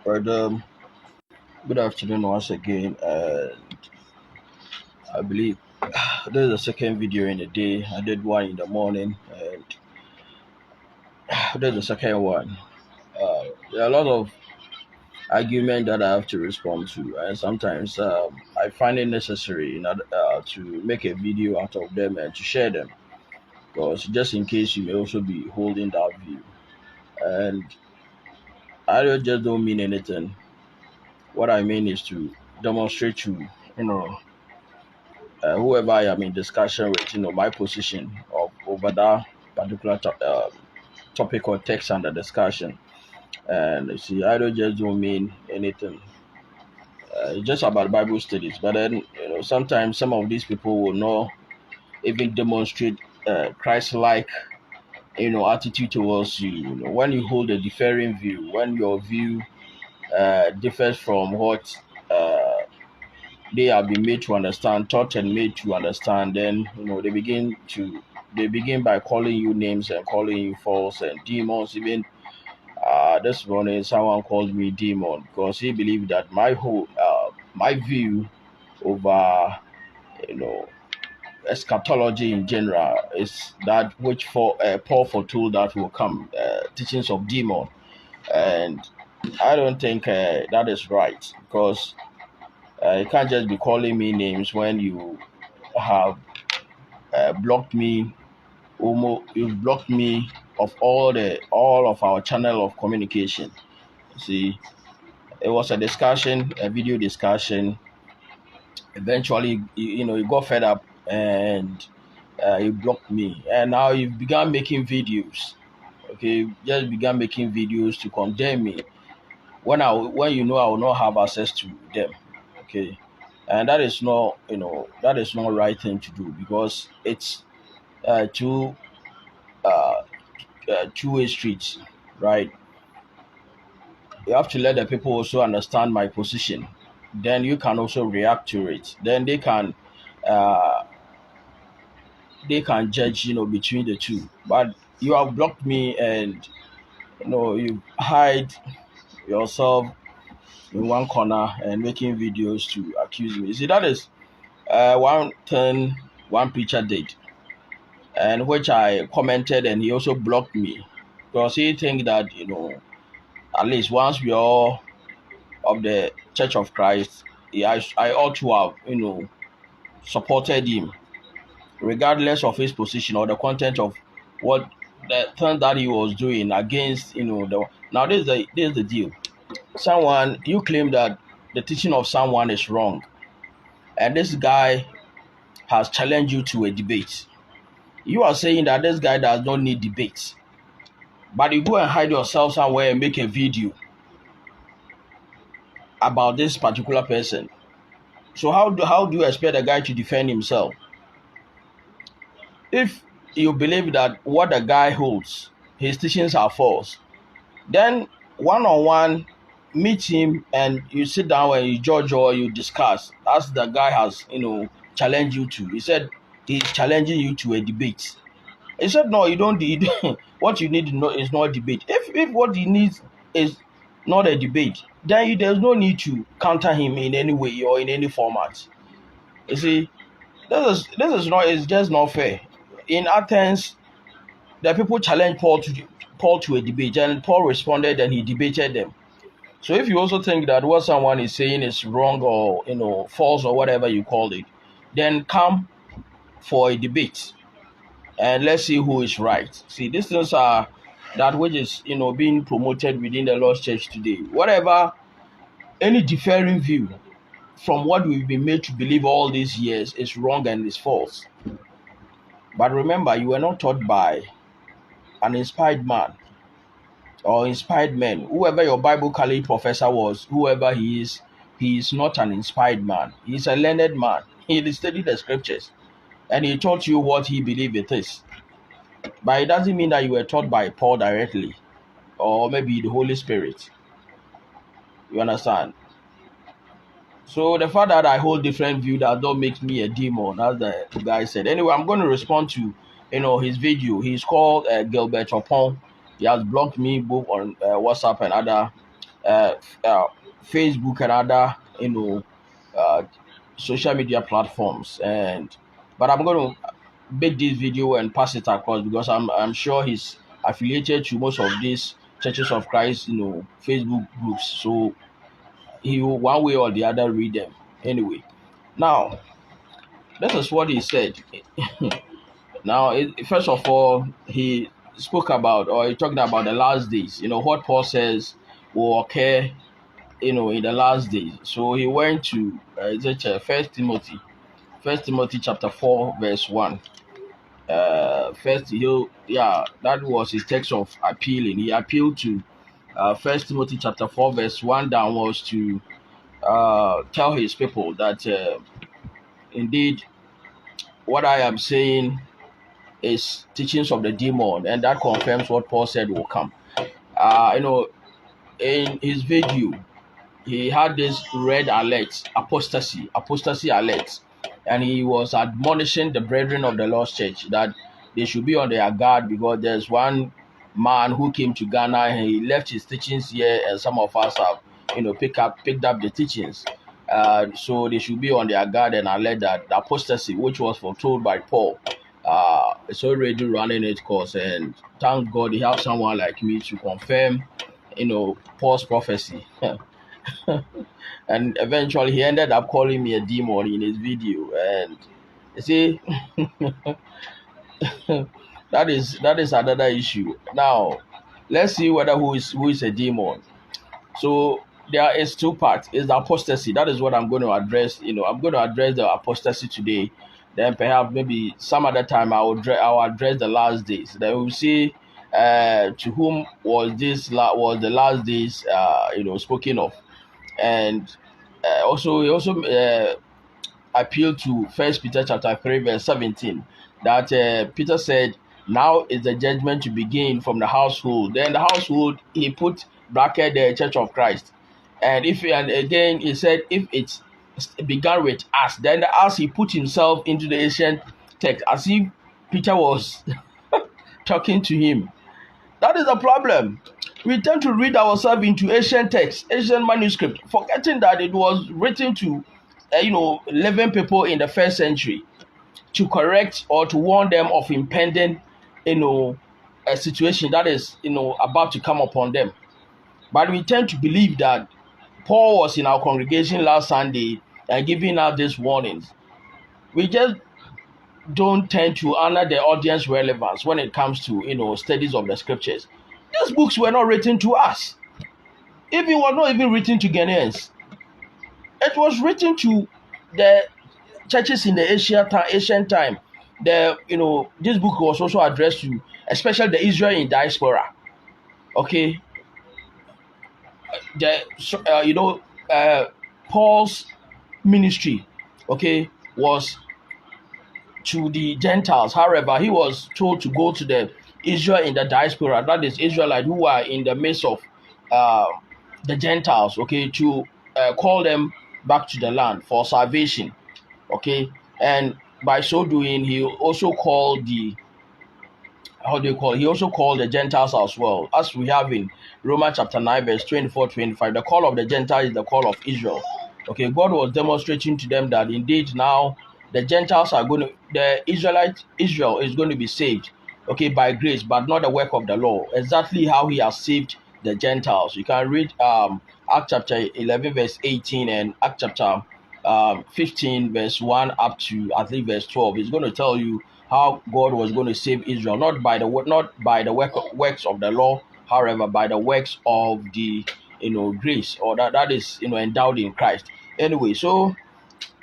But good afternoon once again. I believe this is the second video in the day. I did one in the morning, and this is the second one. There are a lot of argument that I have to respond to, and sometimes I find it necessary to make a video out of them and to share them, because just in case you may also be holding that view. And just don't mean anything. What I mean is to demonstrate to whoever I am in discussion with, my position over that particular topic or text under discussion. And you see, I don't mean anything. It's just about Bible studies. But then, sometimes some of these people will not even demonstrate Christ-like, attitude towards you. When you hold a differing view, when your view differs from what uh, they have been made to understand, taught and made to understand, then they begin by calling you names and calling you false and demons. Even this morning, someone called me demon because he believed that my view over you know eschatology in general is that which Paul foretold that will come, teachings of demon, and I don't think that is right, because you can't just be calling me names when you have blocked me. You've blocked me of all of our channel of communication. See, it was a discussion, a video discussion. Eventually, you got fed up and you blocked me, and now you began making videos. Okay, just began making videos to condemn me when I will not have access to them. Okay, and that is not right thing to do, because it's two uh, two-way streets, right? You have to let the people also understand my position. Then you can also react to it. Then uh, they can judge, between the two. But you have blocked me, and you hide yourself in one corner and making videos to accuse me. See, that is one thing one preacher did, and which I commented, and he also blocked me, because he think that at least once we are of the Church of Christ, I ought to have supported him regardless of his position or the content of what the thing that he was doing against the. Now this is the deal. Someone, you claim that the teaching of someone is wrong, and this guy has challenged you to a debate. You are saying that this guy does not need debates, but you go and hide yourself somewhere and make a video about this particular person. So how do you expect a guy to defend himself? If you believe that what the guy holds, his teachings are false, then one-on-one, meet him and you sit down and you judge or you discuss, as the guy has challenged you to. He said he's challenging you to a debate. He said no, you don't need what you need is not debate. If what he needs is not a debate, then there's no need to counter him in any way or in any format. You see, it's just not fair. In Athens, the people challenged Paul to a debate, and Paul responded and he debated them. So if you also think that what someone is saying is wrong or false or whatever you call it, then come for a debate and let's see who is right. See, these things are that which is being promoted within the Lord's church today. Whatever, any differing view from what we've been made to believe all these years is wrong and is false. But remember, you were not taught by an inspired man or inspired men. Whoever your Bible college professor was, whoever he is not an inspired man. He's a learned man. He studied the scriptures and he taught you what he believed it is. But it doesn't mean that you were taught by Paul directly or maybe the Holy Spirit. You understand? So the fact that I hold different view, that don't make me a demon, as the guy said. Anyway, I'm going to respond to his video. He's called Gilbert Oppong. He has blocked me both on WhatsApp and other uh, Facebook and other uh, social media platforms. But I'm going to make this video and pass it across because I'm sure he's affiliated to most of these Churches of Christ Facebook groups. So he will one way or the other read them anyway. Now this is what he said. Now, first of all, he spoke about, or he talked about the last days. What Paul says will occur, in the last days. So he went to First Timothy chapter 4, verse 1. That was his text of appealing. He appealed to First Timothy chapter 4, verse 1 downwards to tell his people that indeed what I am saying is teachings of the demon, and that confirms what Paul said will come. In his video, he had this red alert, apostasy alert, and he was admonishing the brethren of the Lord's Church that they should be on their guard because there's one man who came to Ghana and he left his teachings here, and some of us have, picked up the teachings. So they should be on their guard and alert that the apostasy, which was foretold by Paul, it's already running its course. And thank God he have someone like me to confirm, Paul's prophecy. And eventually he ended up calling me a demon in his video. And you see, that is another issue. Now, let's see who is a demon. So there is two parts. Is the apostasy. That is what I'm going to address. I'm going to address the apostasy today. Then perhaps maybe some other time I will address the last days. Then we'll see to whom was the last days spoken of. And he also appealed to First Peter chapter 3 verse 17 that Peter said, now is the judgment to begin from the household. Then the household, he put bracket the Church of Christ. And again he said, if it began with us, then the us, he put himself into the ancient text as if Peter was talking to him. That is the problem. We tend to read ourselves into ancient text, ancient manuscript, forgetting that it was written to 11 people in the first century to correct or to warn them of impending a situation that is about to come upon them. But we tend to believe that Paul was in our congregation last Sunday and giving out these warnings. We just don't tend to honor the audience relevance when it comes to studies of the scriptures. These books were not written to us. It was not even written to Ghanaians. It was written to the churches in the ancient time. This book was also addressed to, especially the Israel in diaspora. Okay, Paul's ministry, was to the Gentiles. However, he was told to go to the Israel in the diaspora, that is Israelites who are in the midst of the Gentiles, to call them back to the land for salvation. And by so doing, he also called he also called the Gentiles as well, as we have in Romans chapter 9 verse 24-25. The call of the Gentiles is the call of Israel. God was demonstrating to them that indeed now the Gentiles are Israel is going to be saved, by grace, but not the work of the law. Exactly how he has saved the Gentiles. You can read Acts chapter 11 verse 18 and Acts chapter 15 verse 1 up to I think verse 12. It's going to tell you how God was going to save Israel, not by the works of the law, however, by the works of the grace, or that is endowed in Christ. Anyway, so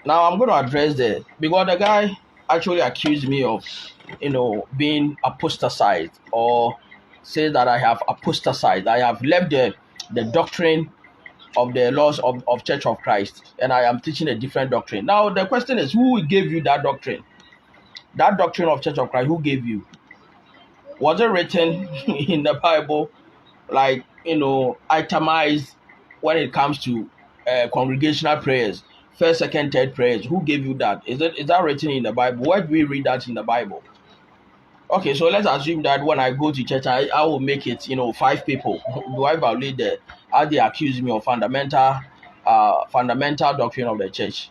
now I'm going to address that because the guy actually accused me of being apostatized, or say that I have apostatized. I have left the doctrine of the laws of Church of Christ, and I am teaching a different doctrine. Now the question is, who gave you that doctrine? That doctrine of Church of Christ, who gave you? Was it written in the Bible, like itemized when it comes to congregational prayers, first, second, third prayers? Who gave you that? Is that written in the Bible? Where do we read that in the Bible? So let's assume that when I go to church, I will make it 5 people. Do I violate the as they accuse me of fundamental doctrine of the church.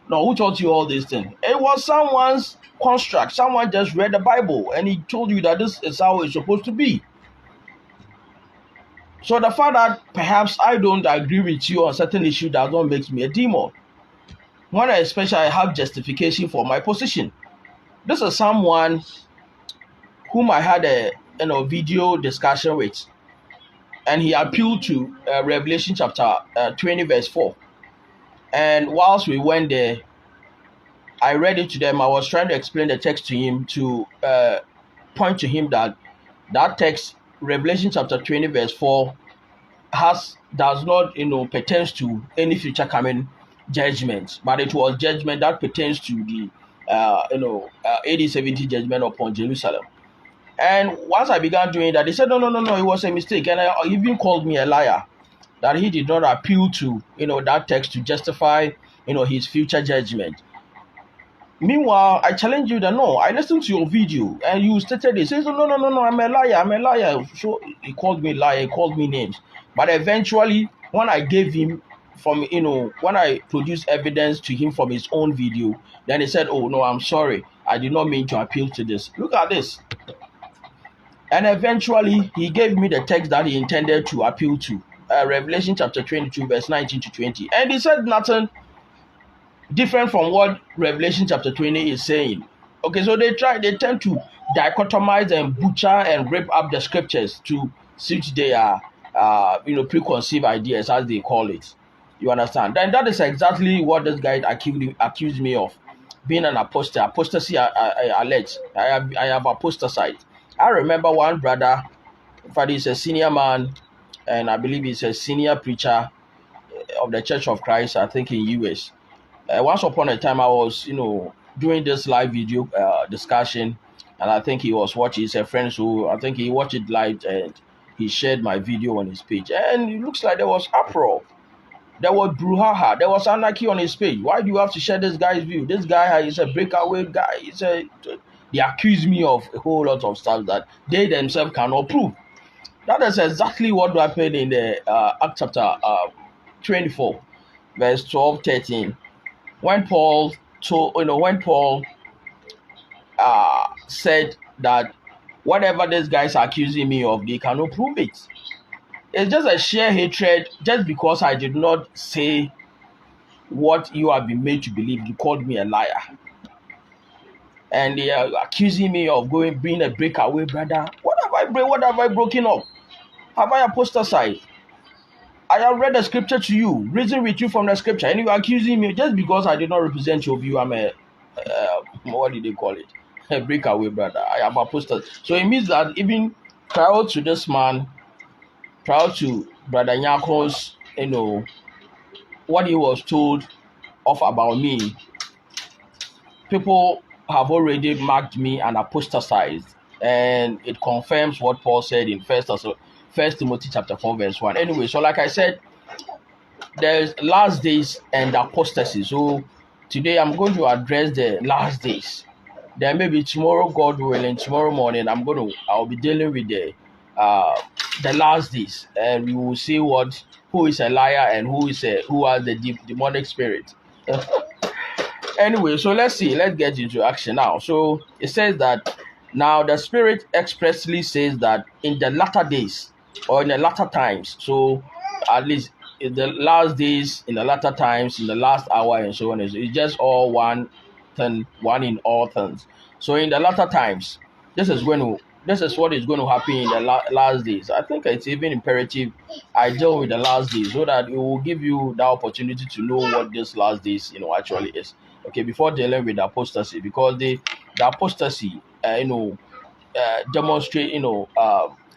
No, who taught you all these things? It was someone's construct. Someone just read the Bible and he told you that this is how it's supposed to be. So the fact that perhaps I don't agree with you on certain issue does not make me a demon. When especially I have justification for my position. This is someone whom I had a video discussion with, and he appealed to Revelation chapter 20 verse 4. And whilst we went there, I read it to them. I was trying to explain the text to him to point to him that text, Revelation chapter 20 verse 4, does not pertains to any future coming judgment, but it was judgment that pertains to the AD 70 judgment upon Jerusalem. And once I began doing that, they said no, it was a mistake, and I even called me a liar, that he did not appeal to that text to justify his future judgment. Meanwhile, I challenge you that no, I listened to your video and you stated it. He says, no, I'm a liar. So he called me liar, he called me names. But eventually, when I gave him when I produced evidence to him from his own video, then he said, oh no, I'm sorry, I did not mean to appeal to this. Look at this. And eventually, he gave me the text that he intended to appeal to, Revelation chapter 22, verse 19 to 20. And he said nothing different from what Revelation chapter 20 is saying. Okay, so they tend to dichotomize and butcher and rip up the scriptures to suit their preconceived ideas, as they call it. You understand? And that is exactly what this guy accused me of, being an apostate. Apostasy, I allege. I have apostatized. I remember one brother, in fact, he's a senior man, and I believe he's a senior preacher of the Church of Christ, I think in US. Once upon a time, I was, doing this live video discussion, and I think he was watching. He's a friend, so I think he watched it live, and he shared my video on his page. And it looks like there was uproar. There was brouhaha. There was anarchy on his page. Why do you have to share this guy's view? This guy is a breakaway guy. They accuse me of a whole lot of stuff that they themselves cannot prove. That is exactly what happened in the Acts chapter 24, verse 12, 13. When Paul said that whatever these guys are accusing me of, they cannot prove it. It's just a sheer hatred, just because I did not say what you have been made to believe. You called me a liar. And they are accusing me of being a breakaway brother. What have I broken up? Have I apostatized? I have read the scripture to you, reason with you from the scripture, and you are accusing me just because I did not represent your view. I'm a what did they call it? A breakaway brother. I have apostatized. So it means that even prior to this man, prior to Brother Nyako's, what he was told of about me, people have already marked me and apostatized, and it confirms what Paul said in First Timothy chapter 4 verse 1. Anyway, so like I said, there's last days and apostasy. So today I'm going to address the last days. Then maybe tomorrow, God willing, tomorrow morning I'll be dealing with the last days, and we will see who is a liar and who has the demonic spirit. Anyway, so let's get into action now. So it says that now the Spirit expressly says that in the latter days, or in the latter times, so at least in the last days, in the latter times, in the last hour, and so on. It's just all one thing, one in all things. So in the latter times, this is what is going to happen in the last days. I think it's even imperative I deal with the last days, so that it will give you the opportunity to know what this last days actually is. Okay, before dealing with the apostasy, because the apostasy demonstrate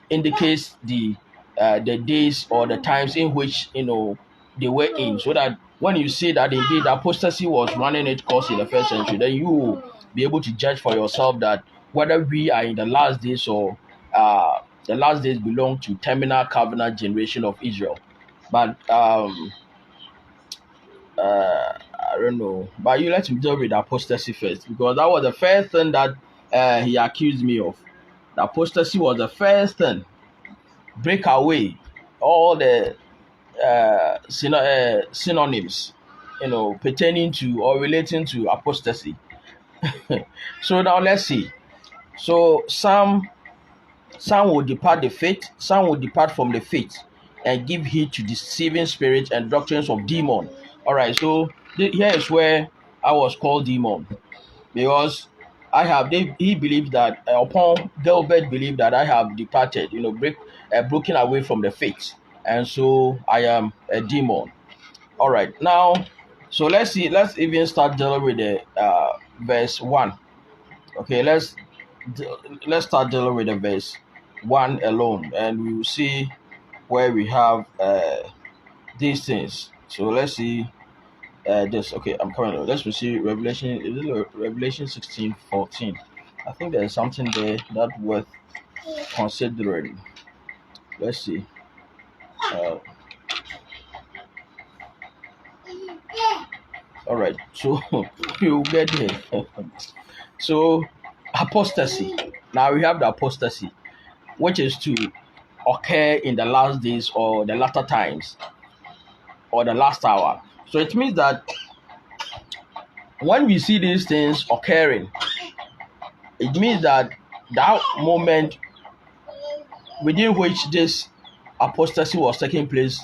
indicates the days or the times in which they were in, so that when you see that indeed the apostasy was running its course in the first century, then you will be able to judge for yourself that whether we are in the last days or the last days belong to terminal covenant generation of Israel. But I don't know. But you let me deal with the apostasy first, because that was the first thing that he accused me of. The apostasy was the first thing. Break away. All the synonyms, pertaining to or relating to apostasy. So now let's see. So some will depart the faith, some will depart from the faith and give heed to deceiving spirits and doctrines of demon. All right, so here is where I was called demon, because he believed that upon Gilbert believed that I have departed, broken away from the faith, and so I am a demon. All right, now, so let's even start dealing with the verse 1. Okay, let's start dealing with the verse 1 alone, and we will see where we have these things. So let's see this. Okay, I'm coming. Let's see Revelation. Is it Revelation 16:14? I think there's something there that worth considering. Let's see. All right, so you get there. So apostasy. Now we have the apostasy, which is to occur in the last days or the latter times or the last hour. So it means that when we see these things occurring, it means that moment within which this apostasy was taking place,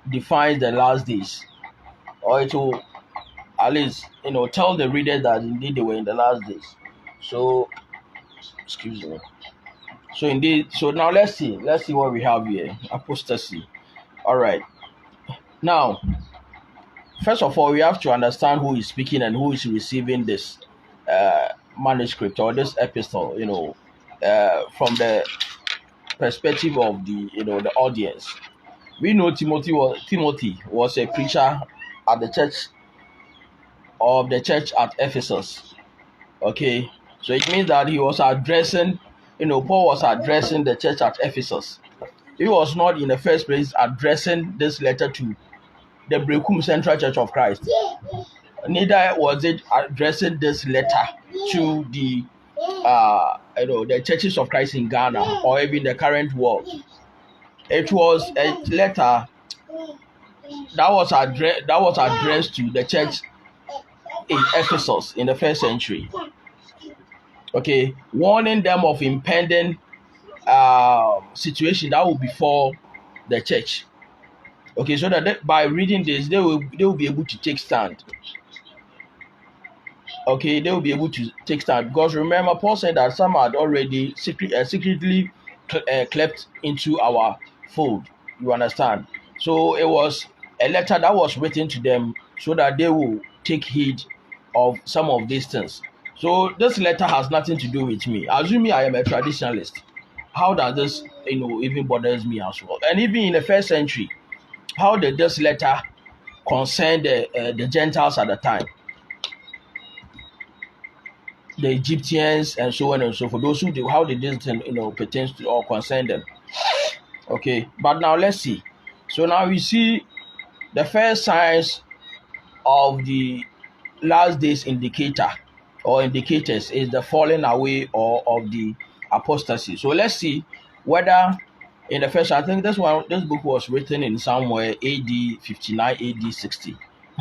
defines the last days, or it will at least, tell the readers that indeed they were in the last days. So, excuse me. So indeed, so now let's see what we have here. Apostasy. All right. Now, first of all, we have to understand who is speaking and who is receiving this manuscript or this epistle, from the perspective of the audience. We know Timothy was a preacher at the church at Ephesus. Okay, so it means that he was addressing, Paul was addressing the church at Ephesus. He was not in the first place addressing this letter to the Brekum Central Church of Christ. Neither was it addressing this letter to the the churches of Christ in Ghana or even the current world. It was a letter that was addressed to the church in Ephesus in the first century. Okay, warning them of impending situation that will befall the church. Okay, so that by reading this, they will be able to take stand. Okay, they will be able to take stand, because remember, Paul said that some had already secretly crept into our fold. You understand? So it was a letter that was written to them so that they will take heed of some of these things. So this letter has nothing to do with me. Assuming I am a traditionalist, how does this even bothers me as well? And even in the first century, how did this letter concern the Gentiles at the time? The Egyptians and so on and so forth. Those who how did this thing pertains to or concern them? Okay, but now let's see. So now we see the first signs of the last days indicator or indicators is the falling away or of the apostasy. So let's see whether in the first, I think this book was written in somewhere AD 59, AD 60.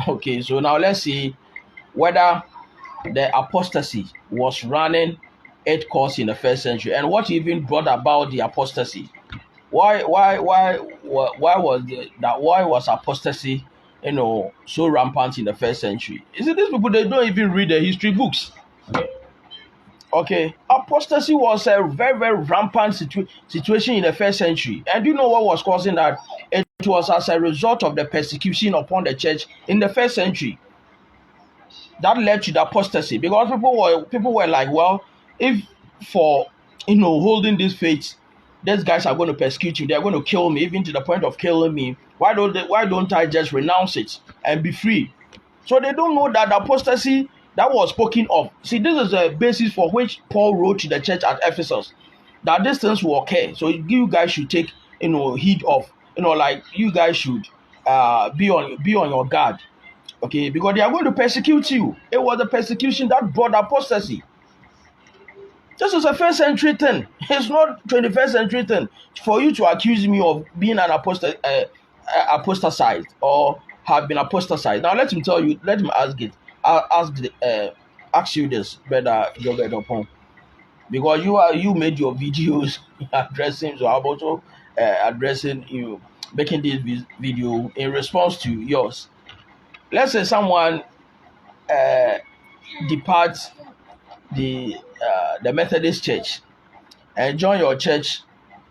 Okay, so now let's see whether the apostasy was running its course in the first century, and what even brought about the apostasy. Why was apostasy so rampant in the first century? Is it these people, they don't even read the history books? Okay, apostasy was a very, very rampant situation in the first century. And do you know what was causing that? It was as a result of the persecution upon the church in the first century that led to the apostasy, because people were like, well, if for holding this faith, these guys are going to persecute you, they're going to kill me, even to the point of killing me. Why don't I just renounce it and be free? So they don't know that the apostasy that was spoken of. See, this is a basis for which Paul wrote to the church at Ephesus, that these things will occur. So you guys should take heed of, like you guys should be on your guard. Okay, because they are going to persecute you. It was the persecution that brought apostasy. This is a first century thing. It's not 21st century thing for you to accuse me of being an apostatized or have been apostatized. Now let him tell you. Let him ask it. Ask you this, brother Gilbert Oppong, because you made your videos addressing. So I'm also addressing you, making this video in response to yours. Let's say someone departs the Methodist Church and join your church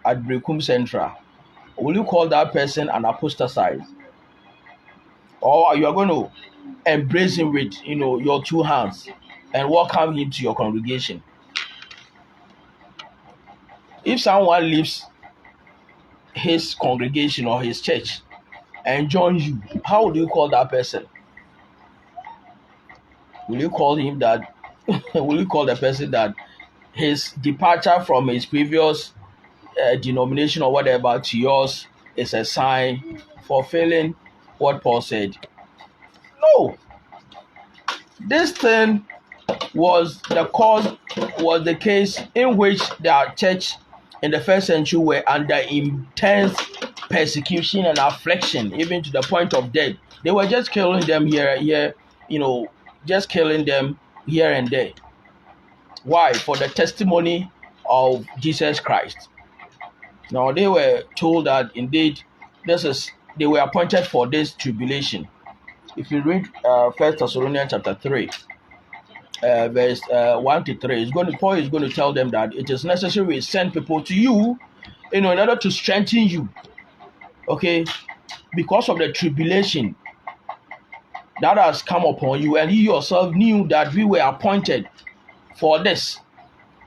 at Brekum Central. Will you call that person an apostate, or you are going to embrace him with your two hands and welcome him to your congregation? If someone leaves his congregation or his church and joins you, how would you call that person? Will you call him that? Will you call the person that his departure from his previous denomination or whatever to yours is a sign fulfilling what Paul said? No. This thing was the case in which the church in the first century were under intense persecution and affliction, even to the point of death. They were just killing them here, just killing them here and there. Why? For the testimony of Jesus Christ. Now they were told that indeed they were appointed for this tribulation. If you read 1 Thessalonians chapter 3, verse 1 to 3, Paul is going to tell them that it is necessary to send people to you, in order to strengthen you, okay, because of the tribulation that has come upon you, and you yourself knew that we were appointed for this.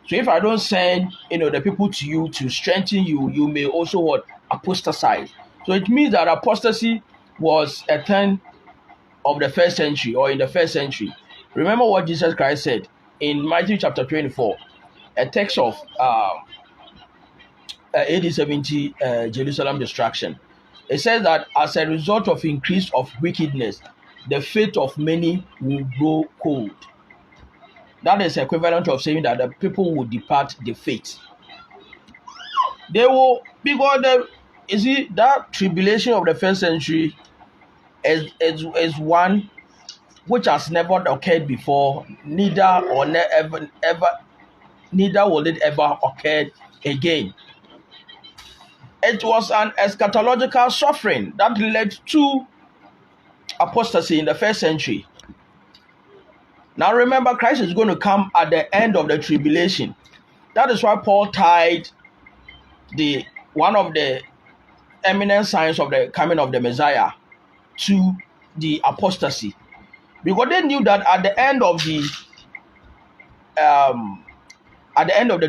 So if I don't send the people to you to strengthen you, you may also apostatize. So it means that apostasy was a thing of the first century, or in the first century. Remember what Jesus Christ said in Matthew chapter 24, a text of AD 70 Jerusalem destruction. It says that as a result of increase of wickedness, the faith of many will grow cold. That is equivalent of saying that the people will depart the faith. They will, because that tribulation of the first century is one which has never occurred before, neither will it ever occur again. It was an eschatological suffering that led to apostasy in the first century. Now remember, Christ is going to come at the end of the tribulation. That is why Paul tied one of the eminent signs of the coming of the Messiah to the apostasy, because they knew that at the end of the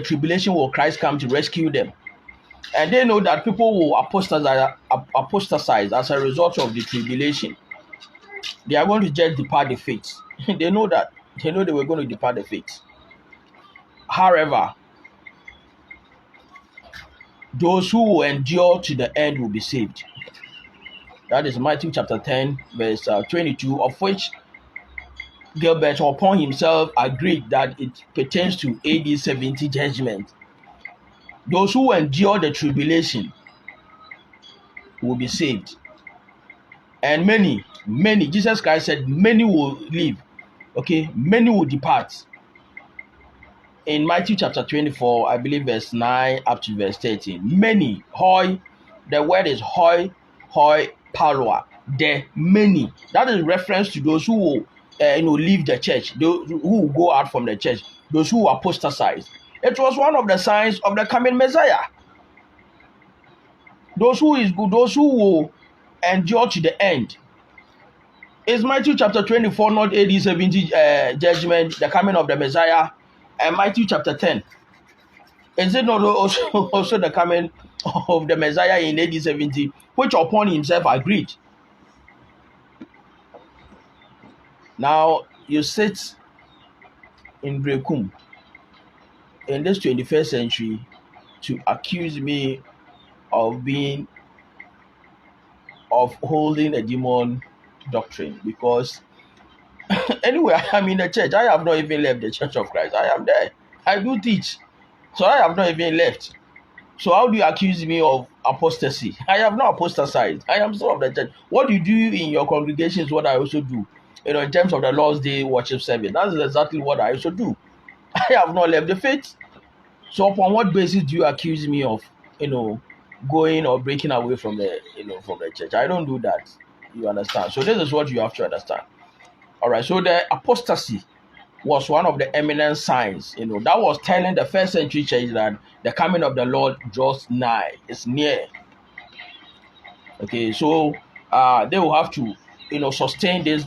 tribulation will Christ come to rescue them, and they know that people will apostatize as a result of the tribulation. They are going to just depart the faith. They know that. They know they were going to depart the faith. However, those who will endure to the end will be saved. That is Matthew chapter 10, verse 22, of which Gilbert Oppong himself agreed that it pertains to AD 70 judgment. Those who endure the tribulation will be saved. And many, Jesus Christ said, many will leave. Okay, many will depart. In Matthew chapter 24, I believe verse 9 up to verse 13. Many, the word is hoi, parua. The many. That is reference to those who will leave the church, those who will go out from the church, those who apostatize. It was one of the signs of the coming Messiah. Those who will endure to the end. Is Matthew chapter 24 not AD 70 judgment, the coming of the Messiah? And Matthew chapter 10, is it not also the coming of the Messiah in AD 70, which Oppong himself agreed? Now you sit in Brekum in this 21st century to accuse me of holding a demon doctrine, because anyway, I am in the church. I have not even left the Church of Christ. I am there. I do teach. So I have not even left. So how do you accuse me of apostasy. I have not apostatized. I am still of the church. What you do in your congregation is what I also do. In terms of the Lord's Day worship service, that is exactly what I also do. I have not left the faith. So upon what basis do you accuse me of, going or breaking away from the church? I don't do that. You understand? So this is what you have to understand. All right. So the apostasy was one of the eminent signs, that was telling the first century church that the coming of the Lord draws nigh, it's near. Okay, so they will have to, sustain this,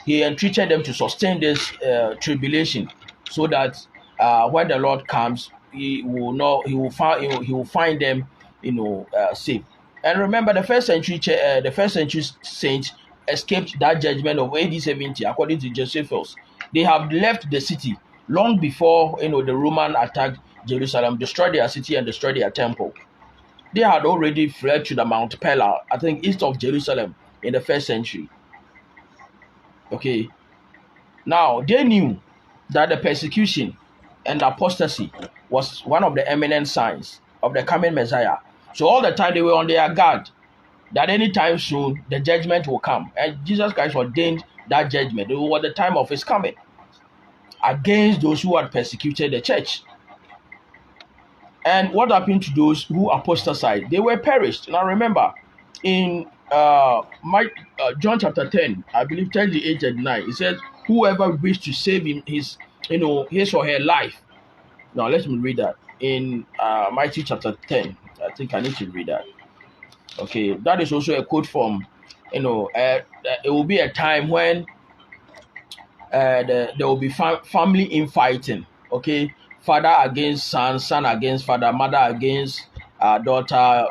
he entreated them to sustain this tribulation, so that when the Lord comes, he will find them, safe. And remember, the first century saints escaped that judgment of AD 70, according to Josephus. They have left the city long before the Roman attacked Jerusalem, destroyed their city and destroyed their temple. They had already fled to the Mount Pella, I think east of Jerusalem, in the first century. Okay. Now, they knew that the persecution and apostasy was one of the eminent signs of the coming Messiah. So all the time they were on their guard that anytime soon the judgment will come. And Jesus Christ ordained that judgment. It was the time of his coming against those who had persecuted the church. And what happened to those who apostatized? They were perished. Now remember, in John chapter 10, I believe 38 and 9, it says, whoever wished to save his or her life. Now let me read that. In Matthew chapter 10, I think I need to read that. Okay, that is also a quote from, it will be a time when there will be family infighting. Okay, father against son, son against father, mother against daughter,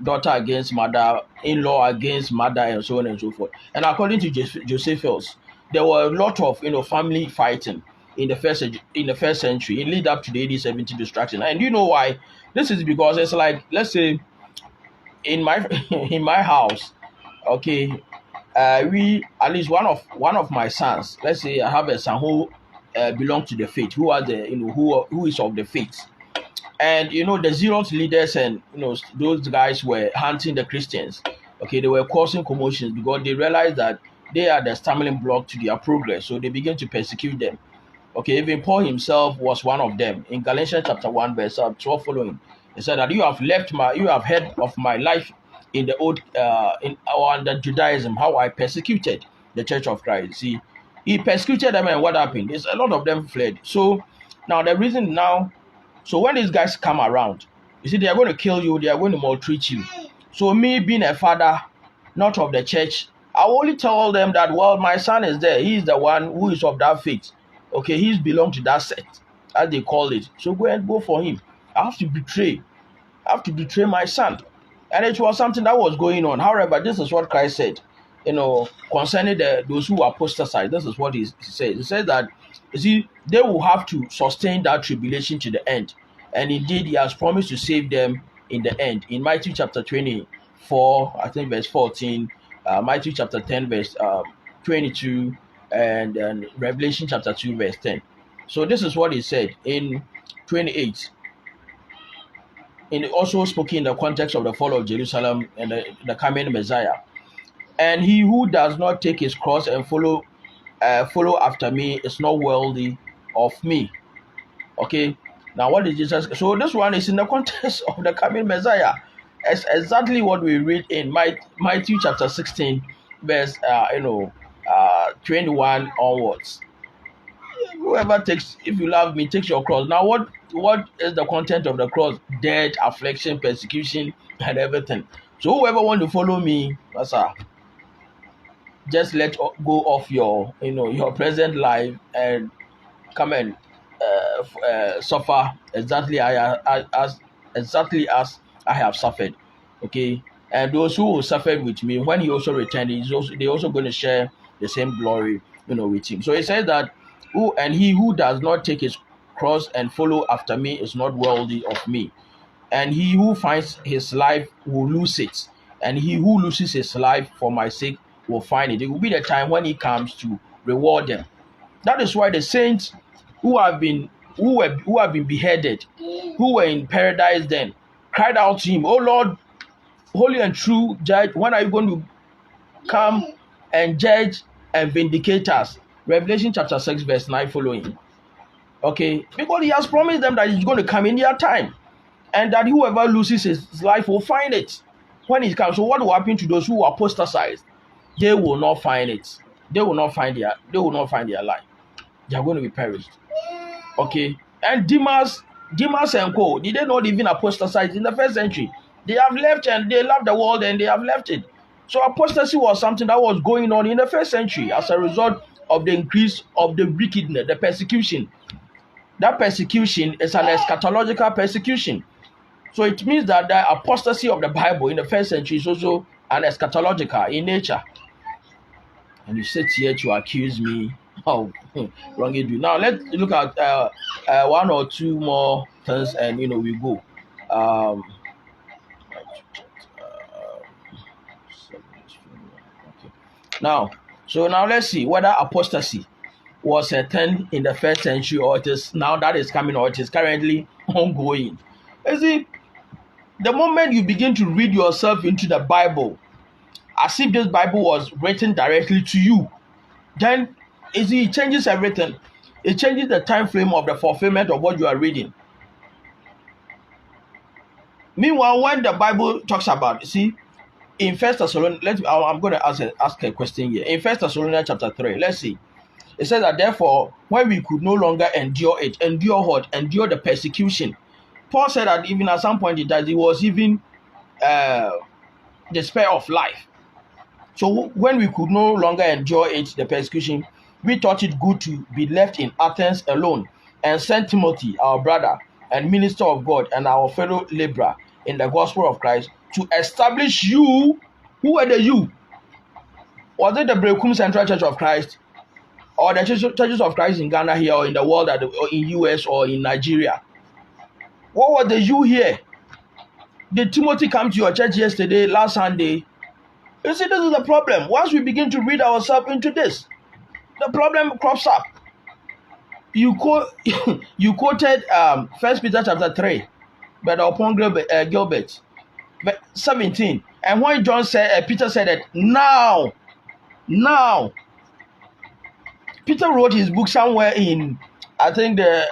daughter against mother, in-law against mother, and so on and so forth. And according to Josephus, there were a lot of family fighting in the first century. It lead up to the AD 70 destruction. And you know why? This is because it's like, let's say, in my house, okay, we, at least one of my sons, let's say I have a son who belongs to the faith, who are the who is of the faith. And the zealous leaders and those guys were hunting the Christians. Okay, they were causing commotions because they realized that they are the stumbling block to their progress. So they began to persecute them. Okay, even Paul himself was one of them. In Galatians chapter 1, verse 12 following, he said that you have heard of my life in the old under Judaism, how I persecuted the church of Christ. See, he persecuted them, and what happened is a lot of them fled. So now the reason now. So when these guys come around, you see, they are going to kill you, they are going to maltreat you. So me being a father, not of the church, I will only tell them that, well, my son is there. He is the one who is of that faith. Okay, he's belonged to that sect, as they call it. So go for him. I have to betray my son. And it was something that was going on. However, this is what Christ said, concerning those who apostatized. This is what he says. He says that, you see, they will have to sustain that tribulation to the end. And indeed, he has promised to save them in the end. In Matthew chapter 24, I think verse 14, Matthew chapter 10, verse 22, and Revelation chapter 2, verse 10. So this is what he said in 28. And also spoken in the context of the fall of Jerusalem and the coming Messiah. And he who does not take his cross and follow after me is not worthy of me. Okay. Now what did Jesus? So this one is in the context of the coming Messiah. It's exactly what we read in Matthew chapter 16, verse 21 onwards. Whoever takes, if you love me, takes your cross. Now what is the content of the cross? Death, affliction, persecution, and everything. So whoever want to follow me, just let go of your present life and come and suffer exactly as I have suffered. Okay, and those who will suffer with me, when he also returns, they're also going to share the same glory, with him. So he says that he who does not take his cross and follow after me is not worthy of me. And he who finds his life will lose it, and he who loses his life for my sake will find it. It will be the time when he comes to reward them. That is why the saints who have been beheaded, who were in paradise then, cried out to him, "Oh Lord, holy and true judge, when are you going to come and judge and vindicate us?" Revelation chapter 6, verse 9 following. Okay, because he has promised them that he's going to come in their time, and that whoever loses his life will find it when he comes. So what will happen to those who apostatize? They will not find it. They will not find their life. They are going to be perished. Okay. And Demas and co, did they not even apostatize in the first century? They have left, and they love the world, and they have left it. So apostasy was something that was going on in the first century as a result of the increase of the wickedness, the persecution. That persecution is an eschatological persecution. So it means that the apostasy of the Bible in the first century is also an eschatological in nature. And you sit here to accuse me of wrongdoing. Now let's look at one or two more things, and we go. Um, okay. Now let's see whether apostasy was a thing in the first century, or it is now that is coming, or it is currently ongoing. You see, the moment you begin to read yourself into the Bible, as if this Bible was written directly to you, then it changes everything. It changes the time frame of the fulfillment of what you are reading. Meanwhile, when the Bible talks about, see, in First Thessalonians, I'm going to ask a question here. In First Thessalonians chapter 3, let's see. It says that therefore, when we could no longer endure it, endure what? Endure the persecution. Paul said that even at some point that he was even despair of life. So when we could no longer endure it, the persecution, we thought it good to be left in Athens alone, and sent Timothy, our brother and minister of God, and our fellow laborer in the gospel of Christ, to establish you. Who are the you? Was it the Brekum Central Church of Christ, or the churches of Christ in Ghana here, or in the world, or in US, or in Nigeria? What was the you here? Did Timothy come to your church yesterday, last Sunday? You see, this is the problem. Once we begin to read ourselves into this, the problem crops up. You quoted 1 Peter chapter 3, but Oppong Gilbert, 17. And when Peter said that now, Peter wrote his book somewhere in, I think, the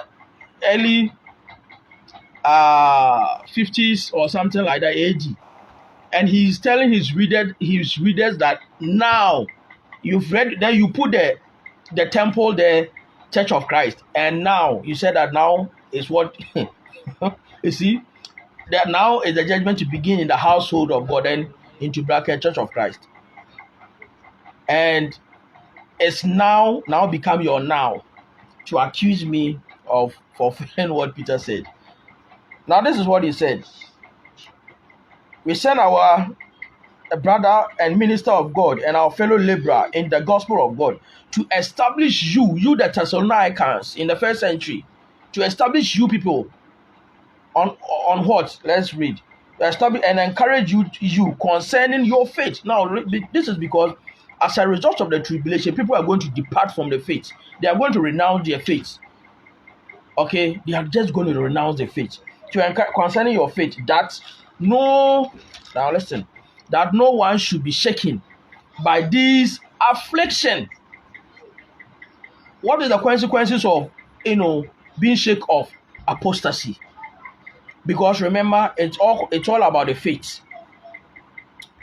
early 50s or something like that, AD. And he's telling his readers that now you've read, then you put the temple, the Church of Christ, and now you said that now is what you see, that now is the judgment to begin in the household of God, and into bracket Church of Christ, and it's now become your now to accuse me of fulfilling what Peter said. Now this is what he said. We send our brother and minister of God and our fellow laborer in the gospel of God to establish you the Thessalonians in the first century, to establish you people on what? Let's read. Establish and encourage you concerning your faith. Now, this is because as a result of the tribulation, people are going to depart from the faith. They are going to renounce their faith. Okay, they are just going to renounce the faith. To encourage concerning your faith, that no one should be shaken by this affliction. What is the consequences of being shaken of apostasy? Because remember, it's all about the faith.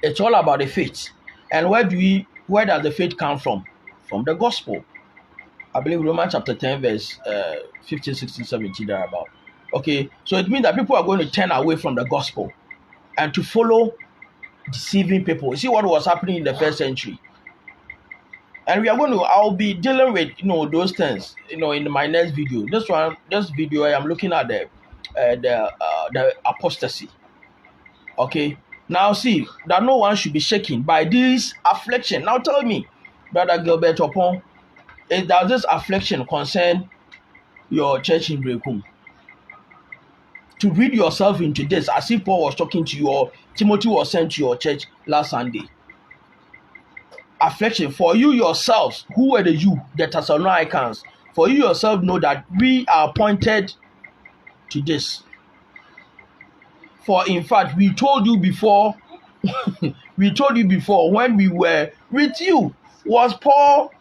It's all about the faith. And where does the faith come from? From the gospel. I believe Romans chapter 10 verse 15, 16, 17 thereabout. Okay, so it means that people are going to turn away from the gospel and to follow deceiving people. You see what was happening in the first century. And I'll be dealing with those things in my next video. This video I am looking at the apostasy. Okay, now see that no one should be shaken by this affliction. Now tell me, Brother Gilbert Oppong, does this affliction concern your church in Brekum? To read yourself into this as if Paul was talking to you, or Timothy was sent to your church last Sunday. Affliction for you yourselves. Who were the Thessalonians? For you yourself know that we are appointed to this. For in fact, we told you before, when we were with you, was Paul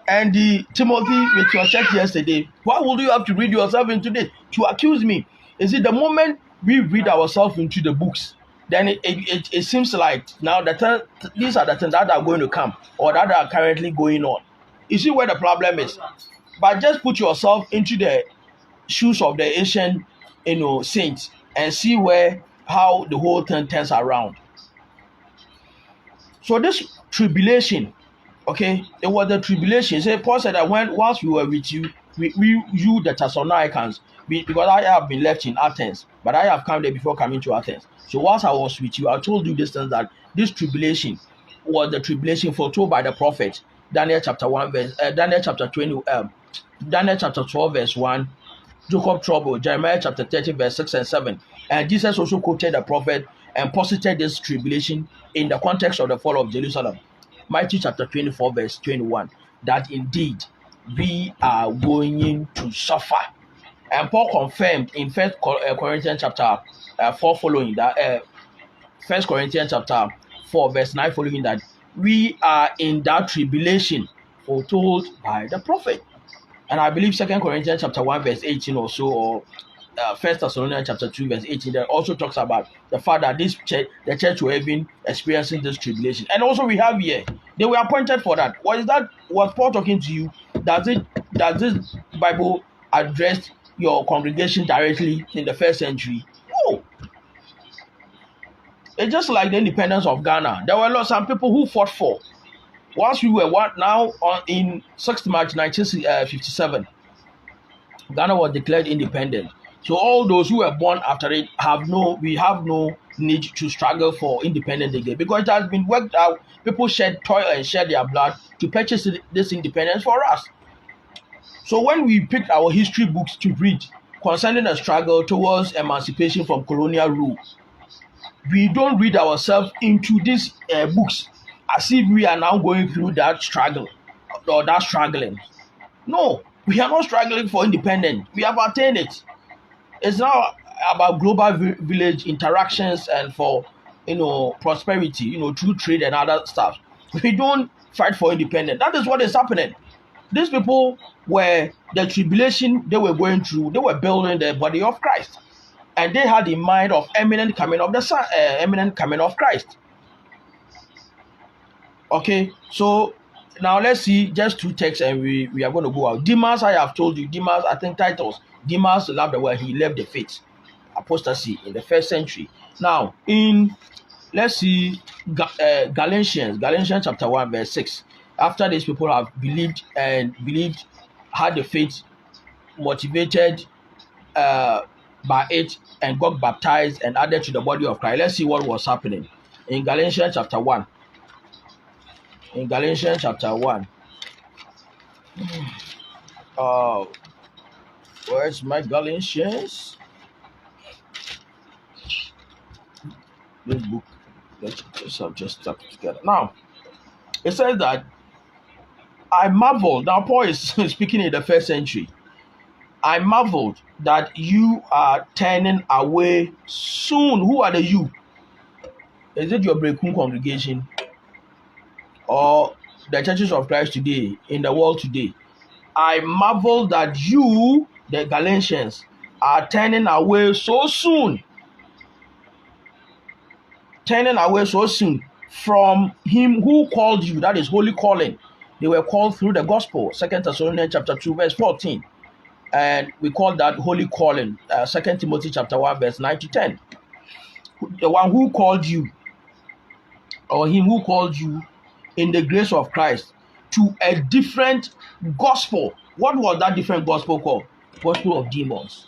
and the Timothy with your church yesterday. Why would you have to read yourself into this to accuse me? Is it the moment we read ourselves into the books, then it seems like now that these are the things that are going to come or that are currently going on. You see where the problem is? But just put yourself into the shoes of the ancient, saints and see how the whole thing turns around. So this tribulation, okay, it was the tribulation. So Paul said that whilst we were with you, you the Thessalonians, because I have been left in Athens, but I have come there before coming to Athens. So whilst I was with you, I told you this thing, that this tribulation was the tribulation foretold by the prophet Daniel chapter 1 verse Daniel chapter 20 Daniel chapter 12 verse 1, Jacob trouble, Jeremiah chapter 30 verse 6 and 7. And Jesus also quoted the prophet and posited this tribulation in the context of the fall of Jerusalem. Matthew chapter 24 verse 21, that indeed we are going to suffer. And Paul confirmed in 1 Corinthians chapter 4 following that, 1 Corinthians chapter 4 verse 9 following, that we are in that tribulation foretold by the prophet. And I believe 2 Corinthians chapter 1 verse 18 or so, or 1 Thessalonians chapter 2 verse 18, that also talks about the fact that the church were even experiencing this tribulation. And also we have here, they were appointed for that. Was Paul talking to you? Does this Bible address your congregation directly in the first century? No. It's just like the independence of Ghana. There were some people who fought for. Once we were in 6th March 1957, Ghana was declared independent. So all those who were born after it we have no need to struggle for independence again, because it has been worked out. People shed toil and shed their blood to purchase this independence for us. So when we picked our history books to read concerning the struggle towards emancipation from colonial rule, we don't read ourselves into these books as if we are now going through that struggle or that struggling. No, we are not struggling for independence. We have attained it. It's now about global village interactions and for prosperity, through trade and other stuff. We don't fight for independence. That is what is happening. These people were the tribulation they were going through. They were building the body of Christ, and they had in mind of imminent coming of the Son, imminent coming of Christ. Okay, so now let's see just two texts, and we are going to go out. Demas, I have told you. Demas, I think Titus. Demas loved the word. He left the faith. Apostasy in the first century. Now, let's see Galatians chapter 1 verse 6. After these people have believed, had the faith, motivated by it, and got baptized and added to the body of Christ. Let's see what was happening in Galatians chapter 1. In Galatians chapter 1. Where's my Galatians? This book. Let's just stuck together. Now, it says that I marveled. Now, Paul is speaking in the first century. I marveled that you are turning away soon. Who are the you? Is it your Breakun congregation or the churches of Christ today in the world today? I marvel that you, the Galatians, are turning away so soon. Turning away so soon from him who called you. That is holy calling. They were called through the gospel. 2 Thessalonians chapter 2 verse 14. And we call that holy calling. 2 Timothy chapter 1 verse 9 to 10. The one who called you, or him who called you in the grace of Christ to a different gospel. What was that different gospel called? Gospel of demons.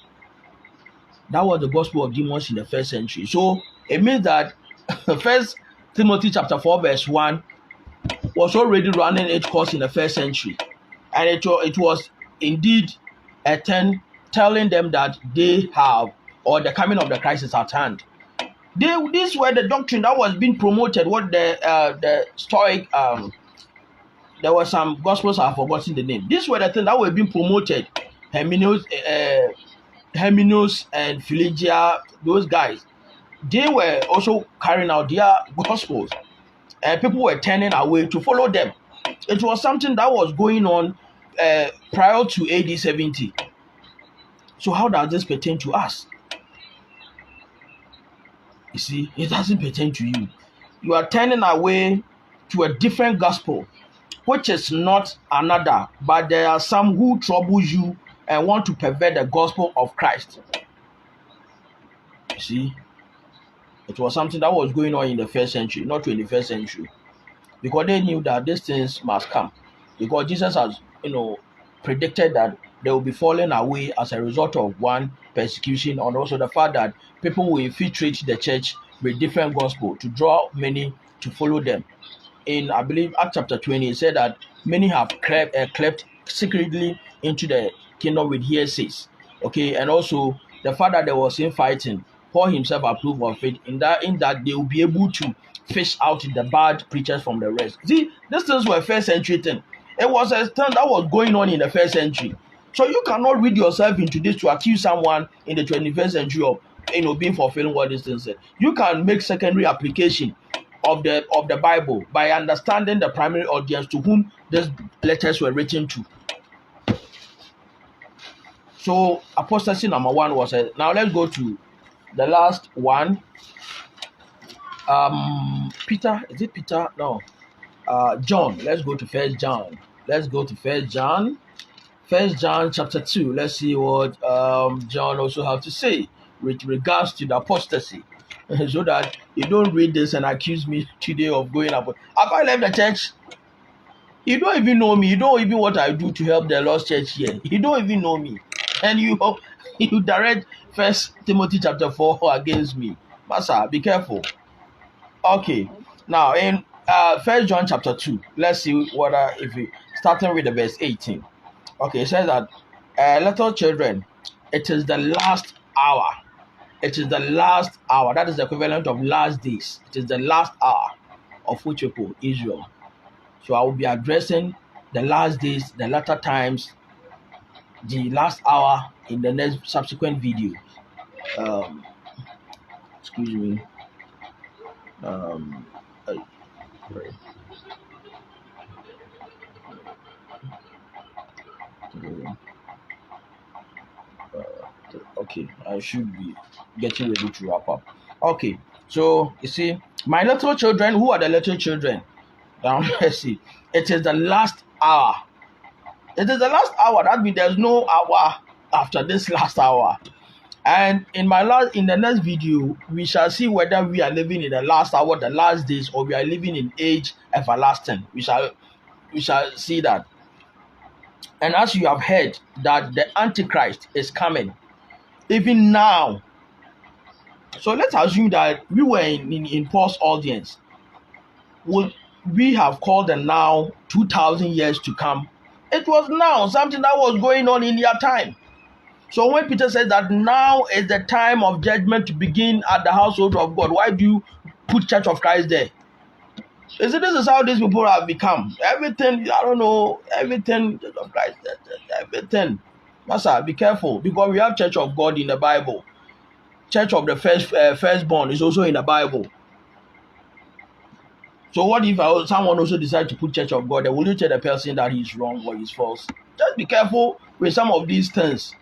That was the gospel of demons in the first century. So it means that 1 Timothy chapter 4 verse 1 was already running its course in the first century. And it was indeed a turn telling them that they have, or the coming of the Christ is at hand. These were the doctrine that was being promoted. What the Stoic, there were some gospels, I have forgotten the name. These were the things that were being promoted. Hymenaeus and Phlegia, those guys. they were also carrying out their gospels, and people were turning away to follow them. It was something that was going on prior to AD 70. So how does this pertain to us? You see, it doesn't pertain to you. You are turning away to a different gospel, which is not another, but there are some who trouble you and want to pervert the gospel of Christ. You see, it was something that was going on in the first century, not 21st century, because they knew that these things must come, because Jesus has, predicted that they will be falling away as a result of one, persecution, and also the fact that people will infiltrate the church with different gospel to draw many to follow them. In, I believe, Acts chapter 20, it said that many have crept secretly into the kingdom with hearsays. Okay, and also the fact that there was infighting, Paul himself approved of it, in that they will be able to fish out the bad preachers from the rest. See, these things were first century thing. It was a thing that was going on in the first century. So you cannot read yourself into this to accuse someone in the 21st century of being fulfilling what this thing said. You can make secondary application of the Bible by understanding the primary audience to whom these letters were written to. So apostasy number one was now let's go to the last one. Peter, is it Peter? No. John. Let's go to First John. First John chapter 2. Let's see what John also have to say with regards to the apostasy. So that you don't read this and accuse me today of going up. Have I left the church? You don't even know me. You don't even what I do to help the lost church here. You don't even know me. And you direct First Timothy chapter 4 against me. Master, be careful. Okay. Now in First John chapter 2, let's see what if we starting with the verse 18. Okay, it says that little children, it is the last hour. It is the last hour. That is the equivalent of last days. It is the last hour of which people, Israel. So I will be addressing the last days, the latter times, the last hour in the next subsequent video. Excuse me. Okay, I should be getting ready to wrap up. Okay, so you see, my little children, who are the little children? Now let's see. It is the last hour. It is the last hour. That means there's no hour after this last hour. And in the next video, we shall see whether we are living in the last hour, the last days, or we are living in age everlasting. We shall see that. And as you have heard that the Antichrist is coming, even now. So let's assume that we were in Paul's audience. Would we have called the now 2,000 years to come? It was now, something that was going on in their time. So when Peter says that now is the time of judgment to begin at the household of God, why do you put Church of Christ there? You see, this is how these people have become. Everything, I don't know, everything, Church of Christ, everything. Master, be careful, because we have Church of God in the Bible. Church of the firstborn is also in the Bible. So what if someone also decides to put Church of God? Then will you tell the person that he's wrong or he's false? Just be careful with some of these things.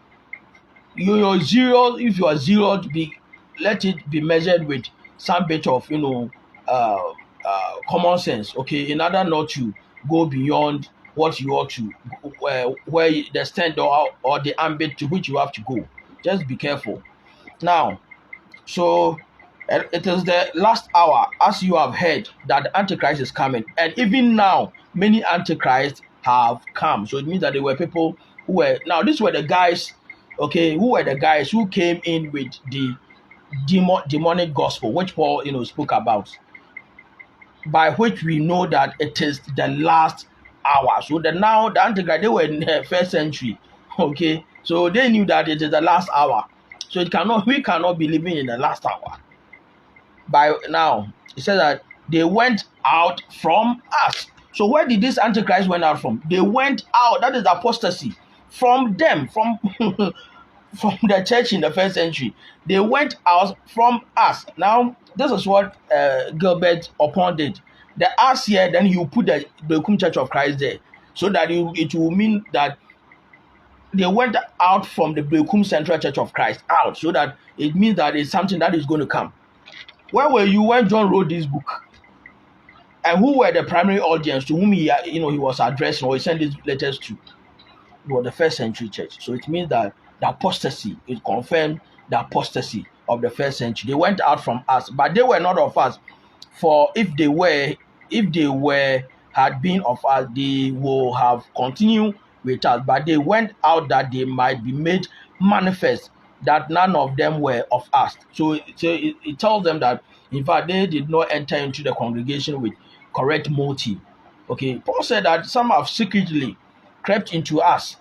You're zero. If you are zero, let it be measured with some bit of common sense. Okay, in order not to go beyond what you ought to, where the stand or the ambit to which you have to go. Just be careful. Now, so it is the last hour, as you have heard that the Antichrist is coming, and even now many Antichrists have come. So it means that there were people who were these were the guys. Okay, who were the guys who came in with the demonic gospel, which Paul spoke about, by which we know that it is the last hour. So the Antichrist, they were in the first century. Okay, so they knew that it is the last hour. So we cannot be living in the last hour. By now, it says that they went out from us. So where did this Antichrist went out from? They went out. That is apostasy. From them, from the church in the first century. They went out from us. Now, this is what Gilbert Oppong did. The us here, then you put the Bekum Church of Christ there, so that it will mean that they went out from the Bekum Central Church of Christ out, so that it means that it's something that is going to come. Where were you when John wrote this book? And who were the primary audience to whom he was addressing or he sent these letters to? It was the first century church. So it means that the apostasy, it confirmed the apostasy of the first century. They went out from us, but they were not of us. For if they had been of us, they will have continued with us. But they went out that they might be made manifest that none of them were of us. So it tells them that in fact they did not enter into the congregation with correct motive. Okay, Paul said that some have secretly crept into us.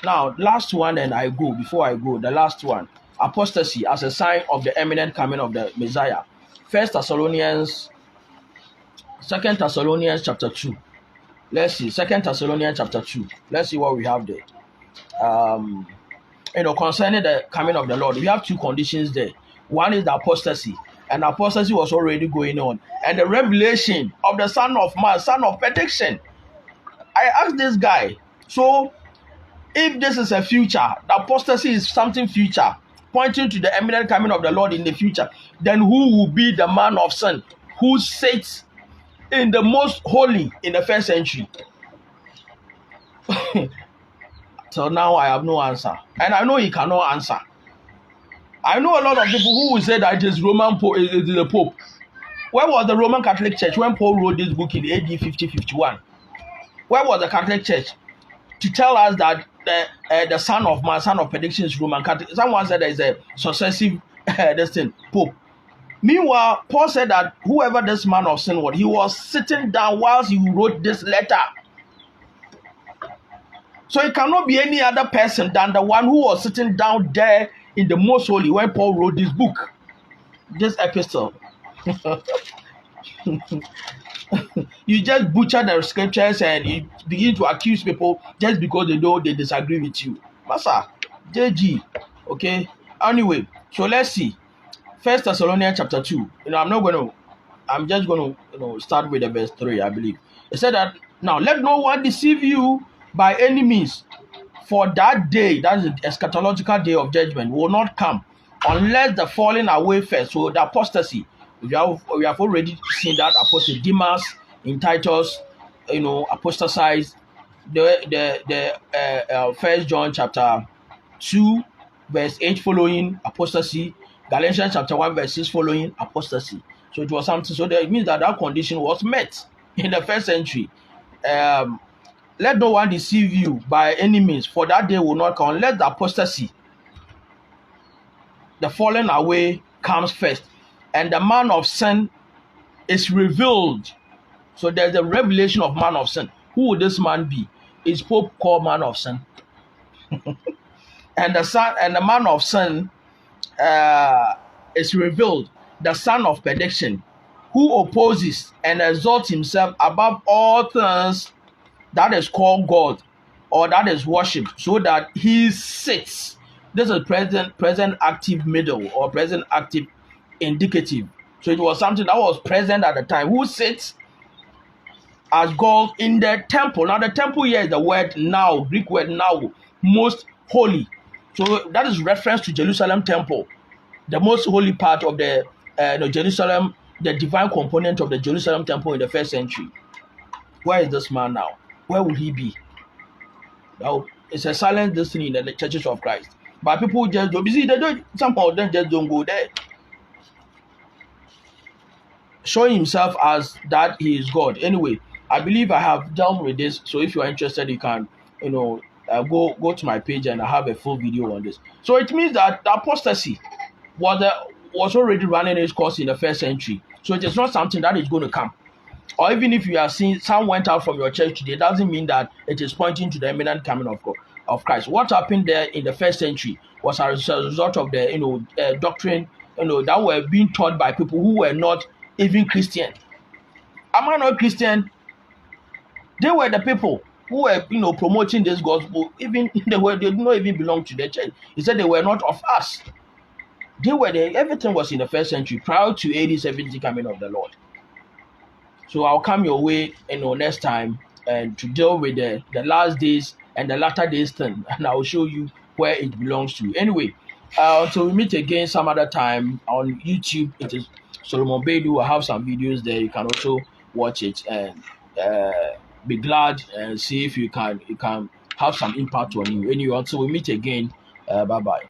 Now, last one, and before I go, the last one, apostasy as a sign of the imminent coming of the Messiah. 2 Thessalonians chapter 2. Let's see, 2 Thessalonians chapter 2. Let's see what we have there. Concerning the coming of the Lord, we have two conditions there. One is the apostasy, and apostasy was already going on, and the revelation of the Son of Man, son of perdition. I asked this guy, so if this is a future, the apostasy is something future, pointing to the imminent coming of the Lord in the future, then who will be the man of sin who sits in the most holy in the first century? So now I have no answer, and I know he cannot answer. I know a lot of people who will say that it is Roman Pope, it is the Pope. Where was the Roman Catholic Church when Paul wrote this book in AD 50-51? Where was the Catholic Church to tell us that the Son of Man, son of perdition is Roman Catholic? Someone said there is a successive Pope. Meanwhile, Paul said that whoever this man of sin was, he was sitting down whilst he wrote this letter. So it cannot be any other person than the one who was sitting down there in the most holy when Paul wrote this book, this epistle. You just butcher the scriptures and you begin to accuse people just because they disagree with you. Massa, JG. Okay. Anyway, so let's see. 1 Thessalonians chapter 2. I'm just going to start with the verse 3, I believe. It said that, now let no one deceive you by any means, for that day, that is the eschatological day of judgment, will not come unless the falling away first. So the apostasy, we have already seen that apostasy. Demas in Titus, apostatized. The 1 John chapter 2 verse 8 following, apostasy. Galatians chapter 1 verse 6 following, apostasy. So it was something. So that means that condition was met in the first century. Let no one deceive you by any means, for that day will not come unless the apostasy, the falling away, comes first, and the man of sin is revealed. So there's a revelation of man of sin. Who would this man be? Is Pope called man of sin? And the man of sin is revealed, the son of perdition, who opposes and exalts himself above all things that is called God or that is worship, so that he sits. This is present active middle or present active indicative. So it was something that was present at the time. Who sits as God in the temple. Now the temple here is the word now, Greek word now, most holy. So that is reference to Jerusalem temple, the most holy part of the Jerusalem, the divine component of the Jerusalem temple in the first century. Where is this man now? Where will he be? Now, it's a silent destiny in the churches of Christ. But people just don't. You see, some of them just don't go there. Showing himself as that he is God. Anyway, I believe I have dealt with this. So if you are interested, you can, go to my page and I have a full video on this. So it means that the apostasy was already running its course in the first century. So it is not something that is going to come. Or even if you are seeing some went out from your church today, doesn't mean that it is pointing to the imminent coming of Christ. What happened there in the first century was as a result of the doctrine that were being taught by people who were not even Christian. Am I not Christian? They were the people who were promoting this gospel, even they did not even belong to the church. He said they were not of us. They were there. Everything was in the first century prior to AD 70 coming of the Lord. So I'll come your way, next time, and to deal with the last days and the latter days thing, and I'll show you where it belongs to. Anyway, until we meet again some other time on YouTube, it is Solomon Bedu. I have some videos there. You can also watch it and be glad and see if you can have some impact on you. Anyway, until we meet again, bye bye.